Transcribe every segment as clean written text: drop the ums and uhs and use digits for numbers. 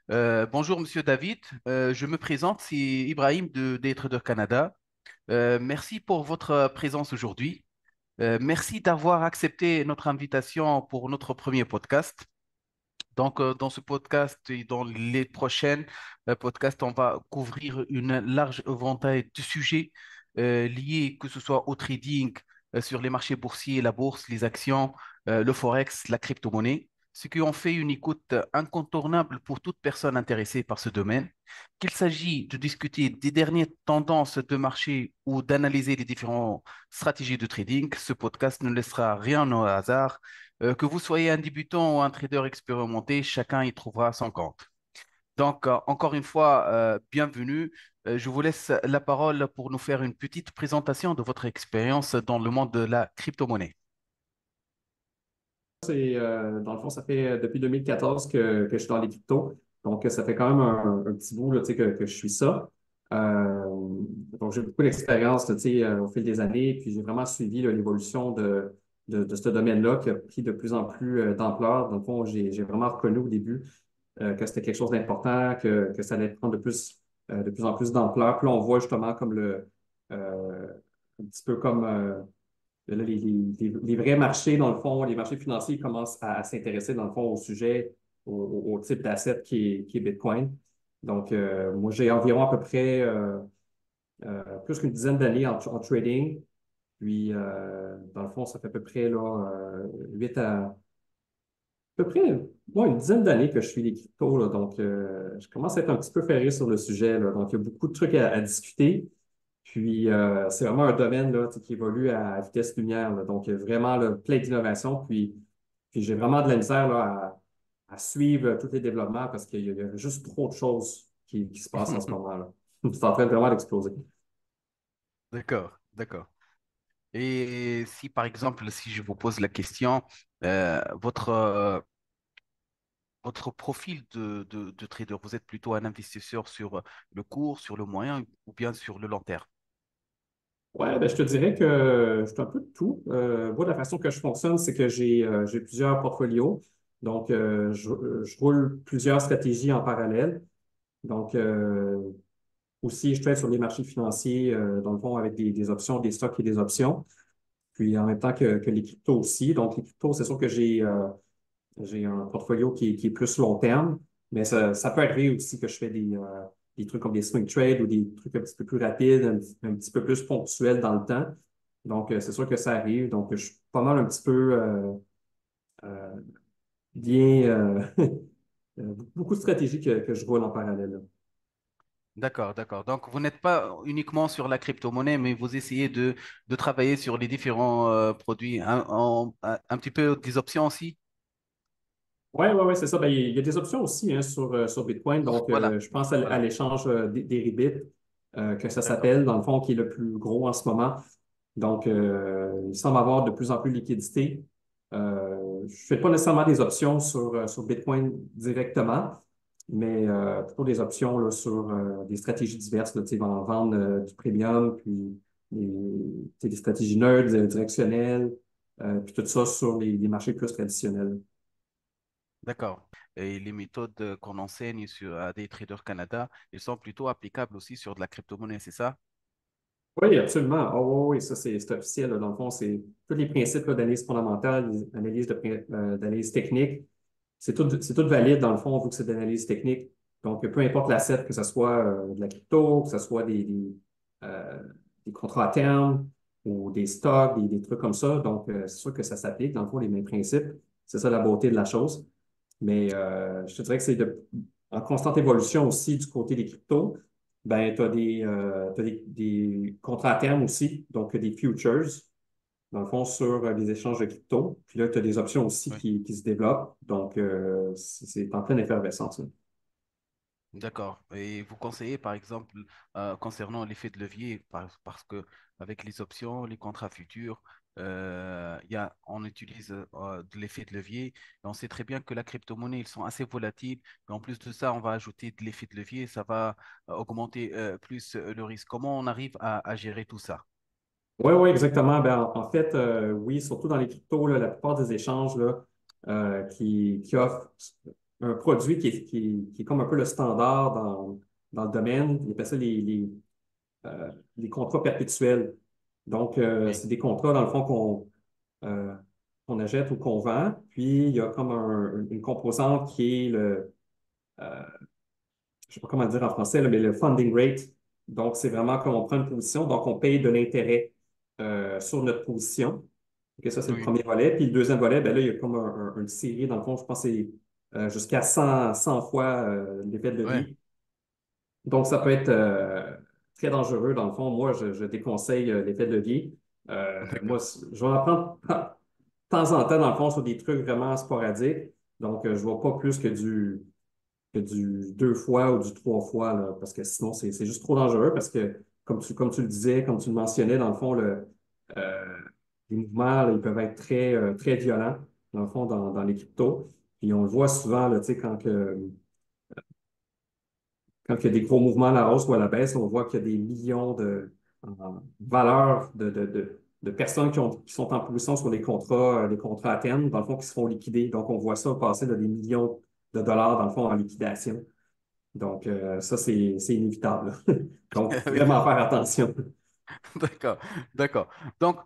Bonjour, Monsieur David. Je me présente, c'est Ibrahim de Daytrader Canada. Merci pour votre présence aujourd'hui. Merci d'avoir accepté notre invitation pour notre premier podcast. Donc, dans ce podcast et dans les prochains podcasts, on va couvrir une large éventail de sujets liés, que ce soit au trading, sur les marchés boursiers, la bourse, les actions, le forex, la crypto-monnaie, ce qui en fait une écoute incontournable pour toute personne intéressée par ce domaine. Qu'il s'agit de discuter des dernières tendances de marché ou d'analyser les différentes stratégies de trading, ce podcast ne laissera rien au hasard. Que vous soyez un débutant ou un trader expérimenté, chacun y trouvera son compte. Donc, encore une fois, bienvenue. Je vous laisse la parole pour nous faire une petite présentation de votre expérience dans le monde de la crypto-monnaie. Dans le fond, ça fait depuis 2014 que je suis dans les cryptos. Donc, ça fait quand même un petit bout là, tu sais, que je suis ça. Euh, donc, j'ai beaucoup d'expérience là, tu sais, au fil des années, puis j'ai vraiment suivi là, l'évolution de ce domaine-là qui a pris de plus en plus d'ampleur. Dans le fond, j'ai vraiment reconnu au début que c'était quelque chose d'important, que ça allait prendre de plus en plus d'ampleur. Puis là, on voit justement comme un petit peu comme là, les vrais marchés, dans le fond, les marchés financiers commencent à s'intéresser, dans le fond, au sujet, au type d'asset qui est Bitcoin. Donc, moi, j'ai environ à peu près plus qu'une dizaine d'années en trading. Puis, dans le fond, ça fait à peu près là, 8 à peu près ouais, une dizaine d'années que je suis les cryptos. Là. Donc, je commence à être un petit peu ferré sur le sujet. Là. Donc, il y a beaucoup de trucs à discuter. Puis, c'est vraiment un domaine là, tu sais, qui évolue à vitesse lumière. Là. Donc, il y a vraiment là, plein d'innovations. Puis j'ai vraiment de la misère là, à suivre tous les développements parce qu'il y a juste trop de choses qui se passent en ce moment-là. C'est en train vraiment d'exploser. D'accord, d'accord. Et si, par exemple, si je vous pose la question, votre profil de trader, vous êtes plutôt un investisseur sur le court, sur le moyen ou bien sur le long terme? Ouais, ben, je te dirais que je suis un peu de tout. Moi, la façon que je fonctionne, c'est que j'ai plusieurs portfolios. Donc, je roule plusieurs stratégies en parallèle. Donc, aussi, je trade sur les marchés financiers, dans le fond, avec des options, des stocks et des options. Puis, en même temps que les cryptos aussi. Donc, les cryptos, c'est sûr que j'ai un portfolio qui est plus long terme, mais ça peut arriver aussi que je fais des trucs comme des swing trades ou des trucs un petit peu plus rapides, un petit peu plus ponctuels dans le temps. Donc, c'est sûr que ça arrive. Donc, je suis pas mal un petit peu euh, bien, beaucoup de stratégies que je roule en parallèle. Là. D'accord, d'accord. Donc, vous n'êtes pas uniquement sur la crypto-monnaie, mais vous essayez de travailler sur les différents produits, un petit peu des options aussi. Ouais, c'est ça. Ben, il y a des options aussi hein, sur Bitcoin. Donc, Voilà, je pense à voilà. l'échange Deribit, que ça D'accord. s'appelle, dans le fond, qui est le plus gros en ce moment. Donc, il semble avoir de plus en plus de liquidité. Je ne fais pas nécessairement des options sur Bitcoin directement, mais plutôt des options là, sur des stratégies diverses, là, tu sais, en vendre du premium, puis des, tu sais, des stratégies neutres, directionnelles, puis tout ça sur les marchés plus traditionnels. D'accord. Et les méthodes qu'on enseigne à des traders Canada, elles sont plutôt applicables aussi sur de la crypto-monnaie, c'est ça? Oui, absolument. Oh, oui, ça, c'est officiel. Là. Dans le fond, c'est tous les principes là, d'analyse fondamentale, d'analyse technique. C'est tout valide, dans le fond, vu que c'est de l'analyse technique. Donc, peu importe l'asset, que ce soit de la crypto, que ce soit euh, des contrats à terme ou des stocks, des trucs comme ça. Donc, c'est sûr que ça s'applique, dans le fond, les mêmes principes. C'est ça la beauté de la chose. Mais je te dirais que en constante évolution aussi du côté des cryptos. Ben, tu as des contrats à terme aussi, donc des futures, dans le fond, sur les échanges de crypto. Puis là, tu as des options aussi Oui. qui se développent. Donc, c'est en pleine effervescence. Là. D'accord. Et vous conseillez, par exemple, concernant l'effet de levier, parce que avec les options, les contrats futurs, on utilise de l'effet de levier. Et on sait très bien que la crypto-monnaie, ils sont assez volatiles. Et en plus de ça, on va ajouter de l'effet de levier. Ça va augmenter plus le risque. Comment on arrive à gérer tout ça? Oui, exactement. Ben, en fait, oui, surtout dans les cryptos, là, la plupart des échanges là, qui offrent un produit qui est comme un peu le standard dans le domaine. Ils appellent ça les contrats perpétuels. Donc, Oui, c'est des contrats, dans le fond, euh, qu'on achète ou qu'on vend. Puis, il y a comme une composante qui est euh, je ne sais pas comment le dire en français, là, mais le funding rate. Donc, c'est vraiment comme on prend une position, donc on paye de l'intérêt sur notre position. Ok, ça, c'est le oui, premier volet. Puis le deuxième volet, ben là, il y a comme une série, dans le fond, je pense que c'est jusqu'à 100 fois l'effet de oui, levier. Donc, ça peut être très dangereux. Dans le fond, moi, je déconseille l'effet de levier. Moi, d'accord. je vais en prendre de temps en temps, dans le fond, sur des trucs vraiment sporadiques. Donc, je ne vois pas plus que du deux fois ou du trois fois, là, parce que sinon, c'est juste trop dangereux parce que, comme tu le disais, comme tu le mentionnais, dans le fond, euh, les mouvements, là, ils peuvent être très violents, dans le fond, dans les cryptos. Puis on le voit souvent, là, tu sais, quand il y a des gros mouvements à la hausse ou à la baisse, on voit qu'il y a des millions en valeur de personnes qui sont en position sur les contrats à terme, dans le fond, qui se font liquider. Donc, on voit ça passer de des millions de dollars, dans le fond, en liquidation. Donc, ça, c'est inévitable. Donc, il faut Oui, vraiment faire attention. d'accord, d'accord. Donc,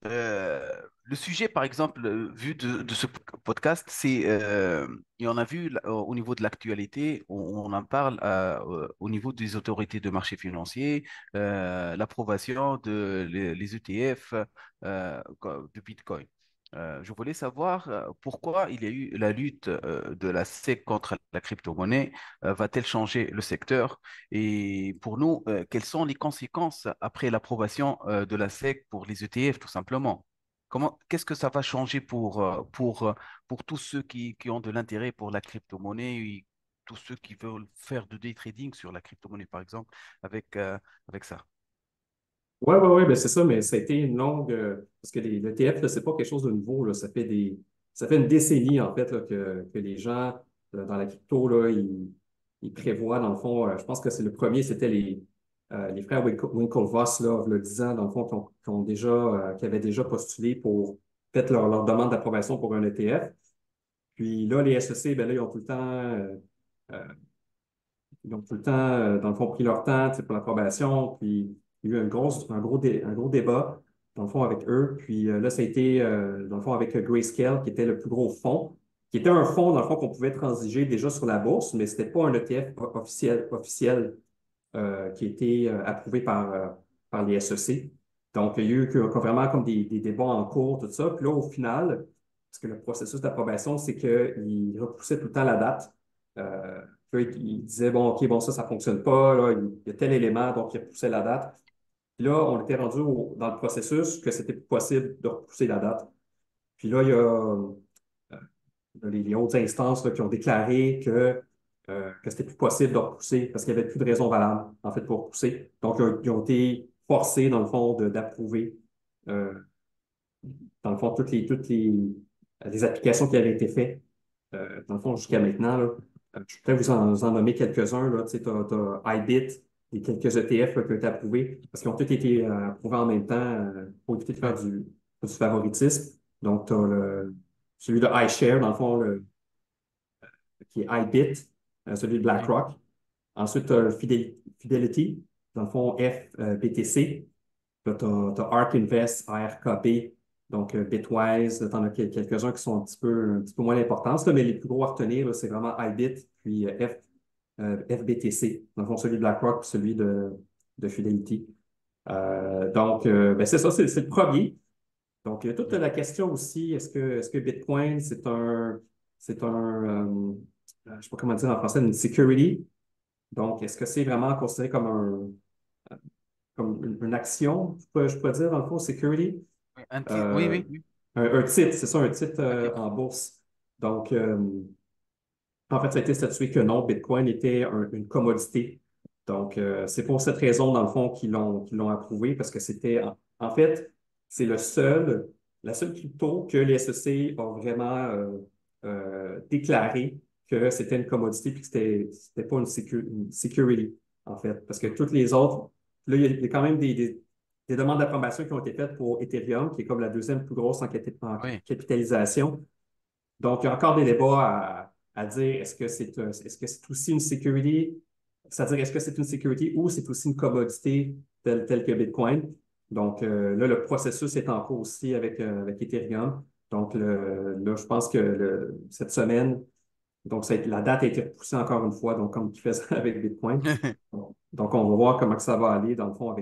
le sujet, par exemple, vu de ce podcast, et on a vu au niveau de l'actualité, on en parle au niveau des autorités de marché financier, l'approbation les ETF de Bitcoin. Je voulais savoir pourquoi il y a eu la lutte de la SEC contre la crypto-monnaie. Va-t-elle changer le secteur? Et pour nous, quelles sont les conséquences après l'approbation de la SEC pour les ETF, tout simplement? Qu'est-ce que ça va changer pour tous ceux qui ont de l'intérêt pour la crypto-monnaie et tous ceux qui veulent faire de day trading sur la crypto-monnaie, par exemple, avec ça? Oui, ben c'est ça, mais ça a été une longue. Parce que les l'ETF, c'est pas quelque chose de nouveau, là. Ça fait une décennie, en fait, là, que les gens dans la crypto, là, ils prévoient, dans le fond, je pense que c'est le premier, c'était les frères Winklevoss, là, il y a 10 ans, dans le fond, qui avaient déjà postulé pour fait leur demande d'approbation pour un ETF. Puis là, les SEC, ben là, euh, ils ont tout le temps, dans le fond, pris leur temps, tu sais, pour l'approbation. Puis il y a eu un gros débat, dans le fond, avec eux. Puis là, ça a été, dans le fond, avec Grayscale, qui était le plus gros fonds, qui était un fonds, dans le fond, qu'on pouvait transiger déjà sur la bourse, mais c'était pas un ETF officiel qui a été approuvé par les SEC. Donc, il y a eu vraiment comme des débats en cours, tout ça. Puis là, au final, parce que le processus d'approbation, c'est qu'il repoussait tout le temps la date. Puis là, il disait, bon, OK, bon, ça ne fonctionne pas. Là, il y a tel élément, donc il repoussait la date. Puis là, on était rendu dans le processus que c'était plus possible de repousser la date. Puis là, il y a les hautes instances là, qui ont déclaré que c'était plus possible de repousser parce qu'il n'y avait plus de raison valable, en fait, pour repousser. Donc, ils ont été forcés, dans le fond, d'approuver, euh, dans le fond, les applications qui avaient été faites, dans le fond, jusqu'à maintenant. Là. Je pourrais vous en nommer quelques-uns. Là. Tu sais, t'as iBit et quelques ETF là, qui ont été approuvés parce qu'ils ont tous été approuvés en même temps pour éviter de faire Oui, du favoritisme. Donc, tu as celui de iShare, dans le fond, qui est iBit, celui de oui, BlackRock. Ensuite, tu as Fidelity, dans le fond FBTC. Là, tu as ARK Invest, ARKB, donc Bitwise. Tu en as quelques-uns qui sont un petit peu moins d'importance, là, mais les plus gros à retenir, là, c'est vraiment iBit, puis FBTC. Dans le fond, celui de BlackRock, puis celui de Fidelity. Donc, ben, c'est ça, c'est le premier. Donc, toute oui. la question aussi, est-ce que Bitcoin, je ne sais pas comment dire en français, une security? Donc, est-ce que c'est vraiment considéré comme une action, je pourrais dire, dans le fond, security? Oui, oui, Euh, oui, oui, un titre, c'est ça, un titre un titre. en bourse. Donc, en fait, ça a été statué que non, Bitcoin était une commodité. Donc, c'est pour cette raison, dans le fond, qu'ils l'ont approuvé, parce que en fait, c'est la seule crypto que les SEC ont vraiment déclaré que c'était une commodité puis que c'était pas une security, en fait. Parce que toutes les autres, là, il y a quand même des demandes d'approbation qui ont été faites pour Ethereum, qui est comme la deuxième plus grosse en Oui, capitalisation. Donc, il y a encore des débats à dire est-ce que c'est aussi une sécurité, c'est-à-dire est-ce que c'est une sécurité ou c'est aussi une commodité telle que Bitcoin. Donc là, le processus est en cours aussi avec Ethereum. Donc là, je pense que cette semaine, donc la date a été repoussée encore une fois, donc comme tu fais ça avec Bitcoin. Donc, on va voir comment que ça va aller, dans le fond,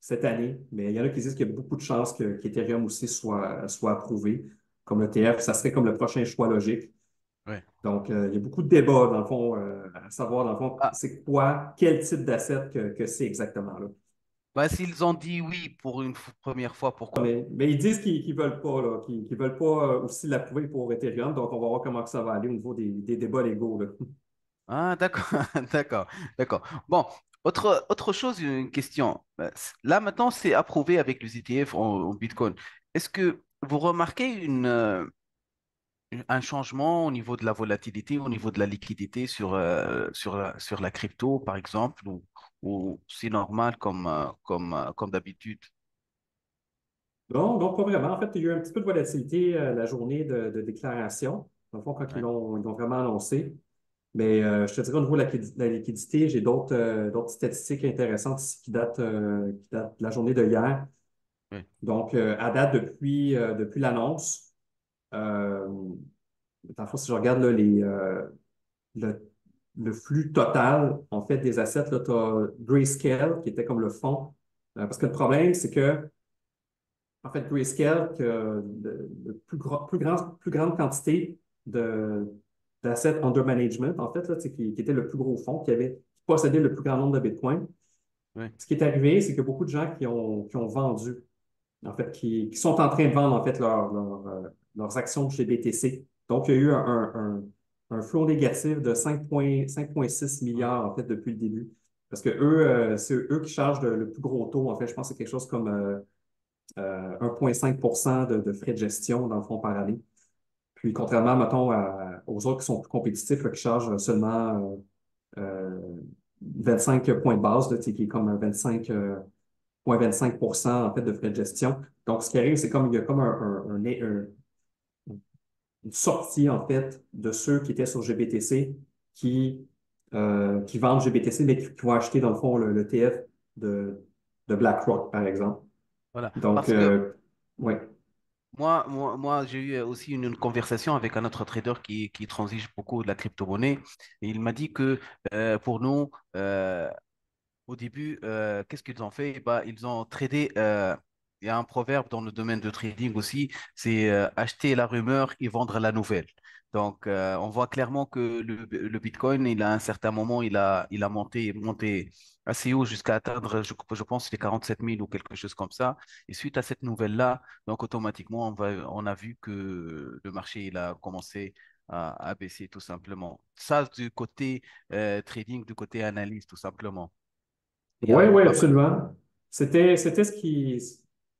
cette année. Mais il y en a qui disent qu'il y a beaucoup de chances qu'Ethereum aussi soit approuvé comme ETF. Ça serait comme le prochain choix logique. Ouais. Donc, il y a beaucoup de débats, dans le fond, à savoir, dans le fond, Ah, c'est quoi, quel type d'asset que c'est exactement là. bah, s'ils ont dit oui pour une première fois, pourquoi? Mais ils disent qu'ils veulent pas, là, qu'ils veulent pas aussi l'approuver pour Ethereum. Donc, on va voir comment que ça va aller au niveau des débats légaux, là. Ah, d'accord, d'accord, d'accord. Bon, autre chose, une question. Là, maintenant, c'est approuvé avec les ETF en Bitcoin. Est-ce que vous remarquez un changement au niveau de la volatilité, au niveau de la liquidité sur la crypto, par exemple, ou c'est normal comme d'habitude? Non, donc pas vraiment. En fait, il y a eu un petit peu de volatilité la journée de déclaration, dans le fond, quand Ouais, ils l'ont vraiment annoncé. Mais je te dirais, au niveau de la liquidité, j'ai d'autres statistiques intéressantes ici qui datent de la journée de hier. ouais, Donc, à date, depuis l'annonce, euh, dans le fond, si je regarde là, le, le flux total, en fait, des assets, tu as Grayscale, qui était comme le fond. Parce que le problème, c'est que en fait, Grayscale, que le plus grande quantité de, d'assets under management, en fait, là, tu sais, qui était le plus gros fonds, qui possédait le plus grand nombre de Bitcoin. ouais, Ce qui est arrivé, c'est que beaucoup de gens qui ont vendu, en fait, qui sont en train de vendre, en fait, leurs actions chez BTC. Donc, il y a eu un flot négatif de 5,6 ouais, milliards, en fait, depuis le début. Parce que c'est eux qui chargent le plus gros taux. En fait, je pense que c'est quelque chose comme 1,5 de frais de gestion, dans le fond, par année. Puis, contrairement, mettons, aux autres qui sont plus compétitifs, là, qui chargent seulement 25 points de base, là, tu sais, qui est comme un 25 en fait, de frais de gestion. Donc, ce qui arrive, c'est comme il y a comme une sortie, en fait, de ceux qui étaient sur GBTC qui, qui vendent GBTC, mais qui vont acheter, dans le fond, le TF de BlackRock, par exemple. voilà. Donc, Parce que ouais. moi, j'ai eu aussi une conversation avec un autre trader qui transige beaucoup de la crypto-monnaie. Et il m'a dit que pour nous, au début, qu'est-ce qu'ils ont fait? Bah, ils ont tradé. Il y a un proverbe dans le domaine de trading aussi, c'est acheter la rumeur et vendre la nouvelle. Donc, on voit clairement que le Bitcoin, il a à un certain moment, il a monté assez haut jusqu'à atteindre, je pense, les 47 000 ou quelque chose comme ça. Et suite à cette nouvelle-là, donc automatiquement, on a vu que le marché, il a commencé à baisser tout simplement. Ça, du côté trading, du côté analyse, tout simplement. Il y a Oui, eu oui, pas mal. absolument. C'était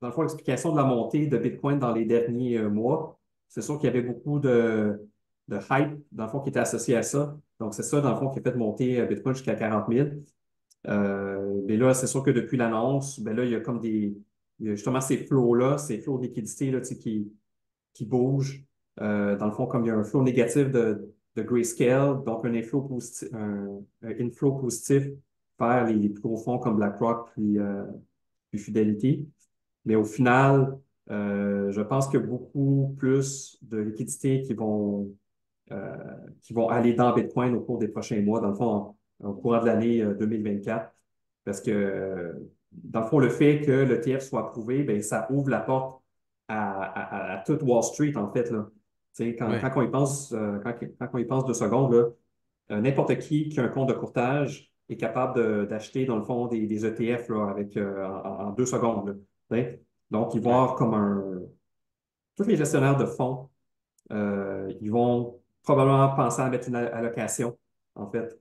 dans le fond, l'explication de la montée de Bitcoin dans les derniers mois. C'est sûr qu'il y avait beaucoup de hype, dans le fond, qui était associé à ça. Donc, c'est ça, dans le fond, qui a fait monter Bitcoin jusqu'à 40 000. Mais là, c'est sûr que depuis l'annonce, ben là, il y a comme il y a justement ces flots-là, ces flots de liquidité là, tu sais, qui bougent. Dans le fond, comme il y a un flow négatif de Grayscale, donc un inflow positif vers les plus gros fonds comme BlackRock puis Fidelity. Mais au final, je pense qu'il y a beaucoup plus de liquidités euh, qui vont aller dans Bitcoin au cours des prochains mois, dans le fond, au courant de l'année 2024. Parce que, dans le fond, le fait que le l'ETF soit approuvé, ben, ça ouvre la porte à toute Wall Street, en fait, là. Tu sais, Ouais, quand on y pense, quand on y pense 2 secondes, là, n'importe qui a un compte de courtage est capable d'acheter, dans le fond, des ETF là, en 2 secondes. Là. Tu sais. Donc, ils vont ouais, avoir comme tous les gestionnaires de fonds, ils vont probablement penser à mettre une allocation, en fait, que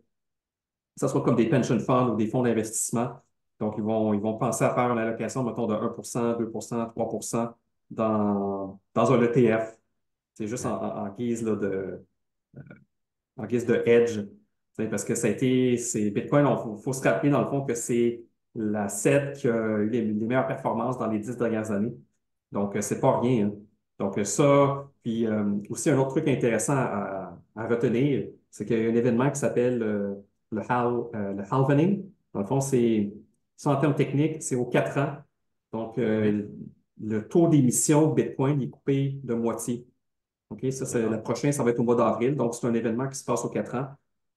ce soit comme des pension funds ou des fonds d'investissement. Donc, ils vont penser à faire une allocation, mettons, de 1 2 3 dans un ETF. C'est juste ouais, en guise là, en guise de hedge. Tu sais, parce que c'est Bitcoin, il faut se rappeler dans le fond que c'est l'asset qui a eu les meilleures performances dans les 10 dernières années. Donc, c'est pas rien. Hein. Donc ça, puis aussi un autre truc intéressant à retenir, c'est qu'il y a un événement qui s'appelle le halvening. Dans le fond, c'est, ça en termes techniques, c'est aux 4 ans. Donc Oui, le taux d'émission de Bitcoin est coupé de moitié. OK, ça, c'est d'accord. le prochain, ça va être au mois d'avril. Donc, c'est un événement qui se passe aux 4 ans.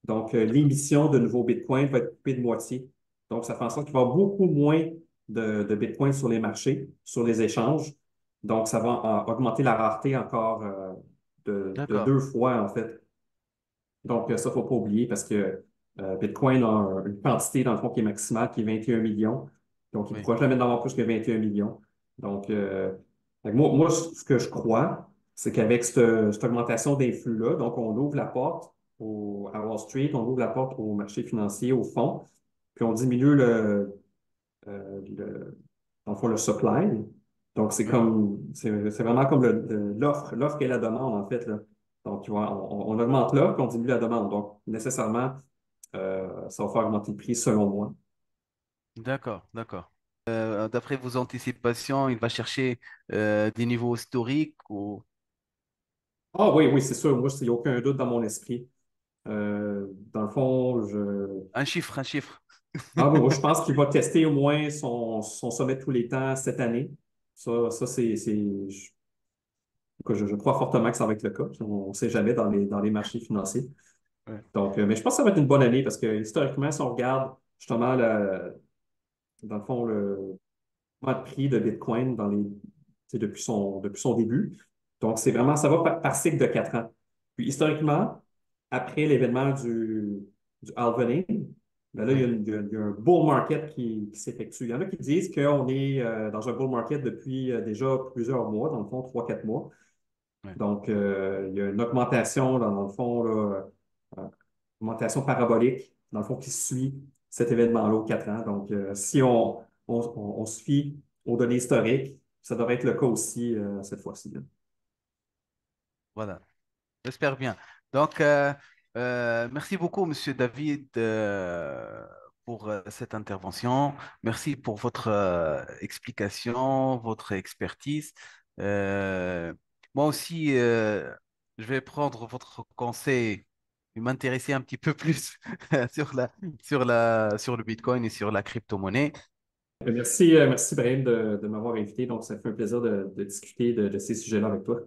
Donc, l'émission de nouveaux Bitcoin va être coupée de moitié. Donc, ça fait en sorte qu'il va y avoir beaucoup moins de Bitcoin sur les marchés, sur les échanges. Donc, ça va augmenter la rareté encore de D'accord. 2 fois, en fait. Donc, ça, il ne faut pas oublier parce que Bitcoin a une quantité, dans le fond, qui est maximale, qui est 21 millions. Donc, il ne Oui, pourra jamais en avoir plus que 21 millions. Donc, fait que moi, ce que je crois, c'est qu'avec cette augmentation des flux-là, donc on ouvre la porte à Wall Street, on ouvre la porte au marché financier, au fond, puis on diminue dans le fond, le supply. Donc, oui. c'est vraiment comme l'offre et la demande, en fait, là. Donc, tu vois, on augmente l'offre, puis on diminue la demande. Donc, nécessairement, ça va faire augmenter le prix selon moi. D'accord, d'accord. D'après vos anticipations, il va chercher des niveaux historiques ou Ah oui, oui, c'est sûr. Moi, il n'y a aucun doute dans mon esprit. Dans le fond, un chiffre, un chiffre. Ah oui, moi, je pense qu'il va tester au moins son sommet de tous les temps cette année. Ça je crois fortement que ça va être le cas. On ne sait jamais dans les marchés financiers. Ouais. Donc, mais je pense que ça va être une bonne année parce que historiquement, si on regarde justement, dans le fond, le prix de Bitcoin depuis son début. Donc, c'est vraiment, ça va par cycle de 4 ans. Puis, historiquement, après l'événement du halvening, ben là, Oui, il y a un bull market qui s'effectue. Il y en a qui disent qu'on est dans un bull market depuis déjà plusieurs mois, dans le fond, 3, 4 mois. oui. Donc, il y a une augmentation, dans le fond, là, augmentation parabolique, dans le fond, qui suit cet événement-là aux 4 ans. Donc, si on se fie aux données historiques, ça devrait être le cas aussi cette fois-ci, là. Voilà. J'espère bien. Donc, merci beaucoup, Monsieur David, pour cette intervention. Merci pour votre explication, votre expertise. Euh, Moi aussi, je vais prendre votre conseil et m'intéresser un petit peu plus sur sur le Bitcoin et sur la crypto-monnaie. Merci, Brahim, de m'avoir invité. Donc, ça fait un plaisir de discuter de ces sujets-là avec toi.